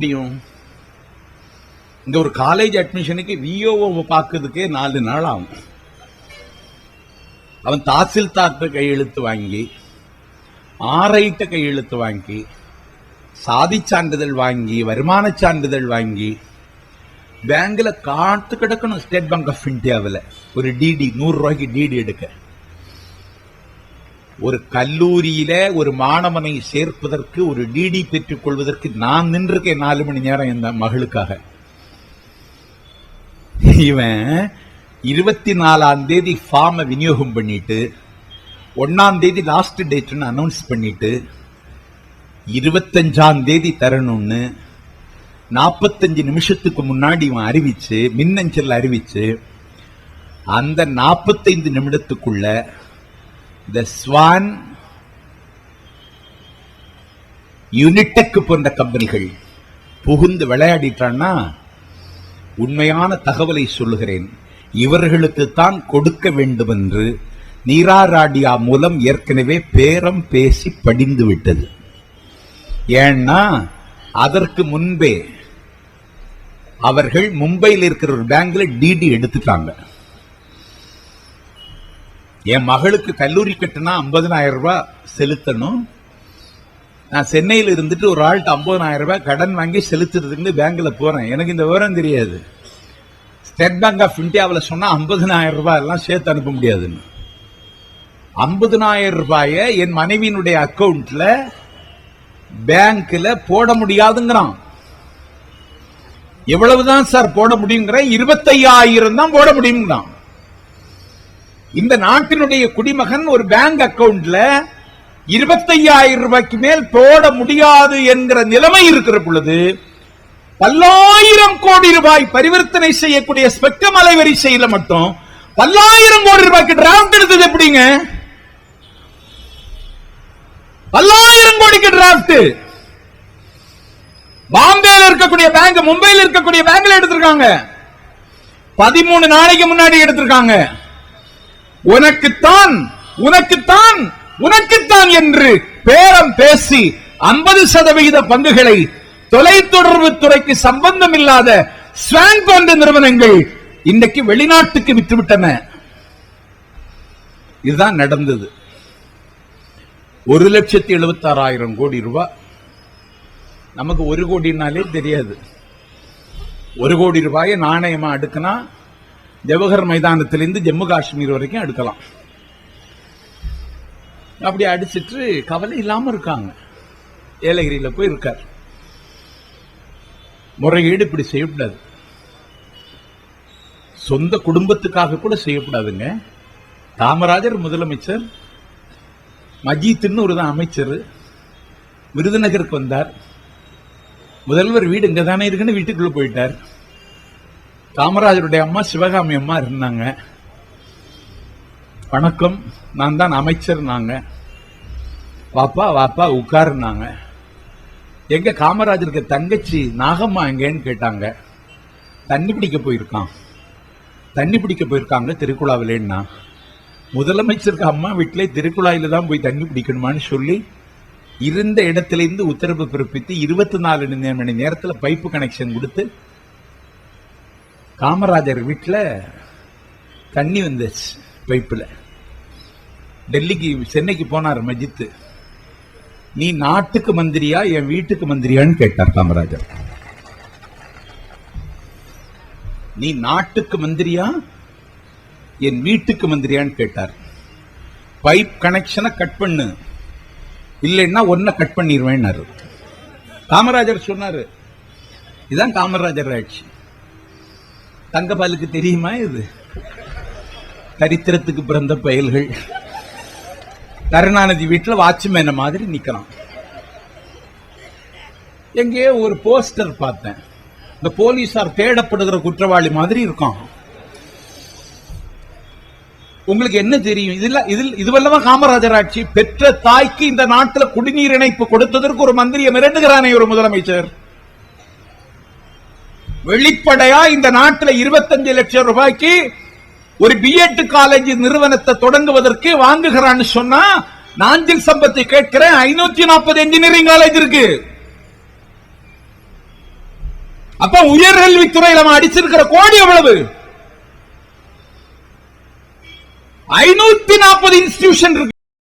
முடியும். இங்க ஒரு காலேஜ் அட்மிஷனுக்கு விஓவை பார்க்கறதுக்கே 4 நாள் ஆகும். அவன் தாசில்தார்கிட்ட கையெழுத்து வாங்கி, ஆர்ஐட்ட கையெழுத்து வாங்கி, சாதி சான்றிதழ் வாங்கி, வருமான சான்றிதழ் வாங்கி, பேங்க்ல காத்து கிடக்கணும். ஸ்டேட் பேங்க் ஆஃப் இந்தியாவில் ஒரு டிடி 100 ரூபாய்க்கு டிடி எடுக்க. ஒரு கல்லூரியில ஒரு மாணவனை சேர்ப்பதற்கு, ஒரு டிடி பெற்றுக் கொள்வதற்கு நான் நின்றிருக்கேன் 4 மணி நேரம் இந்த மகளுக்காக. இவன் 24ஆம் தேதி ஃபார்மை விநியோகம் பண்ணிட்டு, 1ஆம் தேதி லாஸ்ட் டேட்னு அனௌன்ஸ் பண்ணிட்டு, 25ஆம் தேதி தரணும்னு 45 நிமிஷத்துக்கு முன்னாடி இவன் அறிவிச்சு, மின்னஞ்சல் அறிவிச்சு, அந்த 45 நிமிடத்துக்குள்ள இந்த ஸ்வான், யூனிடெக் போன்ற கம்பெனிகள் புகுந்து விளையாடிட்டான்னா, உண்மையான தகவலை சொல்லுகிறேன், இவர்களுக்கு தான் கொடுக்க வேண்டும் என்று நீராராடியா மூலம் ஏற்கனவே பேரம் பேசி படிந்து விட்டது. ஏன்னா அதற்கு முன்பே அவர்கள் மும்பையில் இருக்கிற ஒரு பேங்க்ல டிடி எடுத்துட்டாங்க. என் மகளுக்கு கல்லூரி கட்டினா 50,000 ரூபாய் செலுத்தணும். நான் சென்னையில் இருந்துட்டு ஒரு ஆள்கிட்ட 50,000 ரூபாய் கடன் வாங்கி செலுத்துறதுக்கு பேங்க்ல போறேன். எனக்கு இந்த விவரம் தெரியாது. ஸ்டேட் பேங்க் ஆஃப் இந்தியாவில் சொன்னா 50,000 ரூபாய் எல்லாம் சேர்த்து அனுப்ப முடியாதுன்னு. 50,000 ரூபாயை என் மனைவியினுடைய அக்கவுண்ட்ல பேங்க்ல போட முடியாதுங்கிறான். எவ்வளவுதான் சார் போட முடியுங்கிற? 25,000 தான் போட முடியுங்கிறான். இந்த நாட்டினுடைய குடிமகன் ஒரு பேங்க் அக்கவுண்ட்ல 25,000 ரூபாய்க்கு மேல் போட முடியாது என்கிற நிலைமை இருக்கிற பொழுது, பல்லாயிரம் கோடி ரூபாய் பரிவர்த்தனை செய்யக்கூடிய ஸ்பெக்ட்ரம் அலைவரிசையில மட்டும் 10,000 கோடி ரூபாய்க்கு டிராஃப்ட் எடுத்தது எப்படிங்க? 10,000 கோடிக்கு டிராஃப்ட் பாம்பேல இருக்கக்கூடிய பேங்க், மும்பையில் இருக்கக்கூடிய பேங்க்ல எடுத்திருக்காங்க. 13 நாளைக்கு முன்னாடி எடுத்திருக்காங்க. உனக்குத்தான் உனக்குத்தான் உனக்குத்தான் என்று பேரம் பேசி 50% பங்குகளை தொலைத்தொடர்பு துறைக்கு சம்பந்தம் இல்லாத ஸ்வான் போன்ற நிறுவனங்கள் இன்றைக்கு வெளிநாட்டுக்கு விற்றுவிட்டன. இதுதான் நடந்தது. 1,76,000 கோடி ரூபாய். நமக்கு 1 கோடினாலே தெரியாது. 1 கோடி ரூபாயை நாணயமா அடுக்கினா ஜவஹர் மைதானத்திலிருந்து ஜம்மு காஷ்மீர் வரைக்கும் அடுக்கலாம். அப்படி அடிச்சிட்டு கவலை இல்லாம இருக்காங்க. ஏலகிரியில போய் இருக்கார். முறைகேடு இப்படி செய்யக்கூடாது. சொந்த குடும்பத்துக்காக கூட செய்யக்கூடாதுங்க. காமராஜர் முதலமைச்சர், மஜீத்னு ஒரு அமைச்சர் விருதுநகருக்கு வந்தார். முதல்வர் வீடு இங்க தானே இருக்குன்னு வீட்டுக்குள்ள போயிட்டார். காமராஜருடைய அம்மா சிவகாமி அம்மா இருந்தாங்க. வணக்கம், நான் தான் அமைச்சர். நாங்க வாப்பா வாப்பா உட்காருனாங்க. எங்க காமராஜருக்கு தங்கச்சி நாகம்மா எங்கன்னு கேட்டாங்க. தண்ணி பிடிக்க போயிருக்காங்க திருக்குழாவிலேன்னா. முதலமைச்சருக்கு அம்மா வீட்டிலே திருக்குழாயில தான் போய் தண்ணி பிடிக்கணுமான்னு சொல்லி இருந்த இடத்திலிருந்து உத்தரவு பிறப்பித்து 24 மணி நேரத்தில் பைப்பு கனெக்ஷன் கொடுத்து காமராஜர் வீட்டில் தண்ணி வந்துச்சு பைப்புல. டெல்லிக்கு சென்னைக்கு போனார் மஜித். நீ நாட்டுக்கு மந்திரியா என் வீட்டுக்கு மந்திரியான்னு கேட்டார் காமராஜர். நீ நாட்டுக்கு மந்திரியா என் வீட்டுக்கு மந்திரியான்னு கேட்டார். பைப் கனெக்ஷனை கட் பண்ணு, இல்லைன்னா ஒன்ன கட் பண்ணிடுவேன் காமராஜர் சொன்னாரு. இதுதான் காமராஜர் ஆட்சி. தங்கபாலுக்கு தெரியுமா? இது சரித்திரத்துக்கு பிறந்த பயல்கள். கருணாநிதி வீட்டில் வாட்ச்மேன் மாதிரி நிக்கிறான். எங்கேயோ ஒரு போஸ்டர் பார்த்தேன். இந்த போலீசார் தேடப்படுகிற குற்றவாளி மாதிரி இருக்கான். உங்களுக்கு என்ன தெரியும்? இதுவல்லவா காமராஜர் ஆட்சி. பெற்ற தாய்க்கு இந்த நாட்டில் குடிநீர் இணைப்பு கொடுத்ததற்கு ஒரு மந்திரியை மிரட்டுகிறானே ஒரு முதலமைச்சர். வெளிப்படையா இந்த நாட்டில் 25 லட்சம் ரூபாய்க்கு ஒரு பிஎட் காலேஜ் நிறுவனத்தை தொடங்குவதற்கு வாங்குகிறான்னு சொன்னா, நாஞ்சில் சம்பத்தை கேட்கிறேன். 540 இன்ஜினியரிங் காலேஜ் இருக்கு. அப்ப உயர்கல்வித்துறையில் நம்ம அடிச்சிருக்கிற கோடி எவ்வளவு? 540 இன்ஸ்டிடியூஷன் இருக்கு.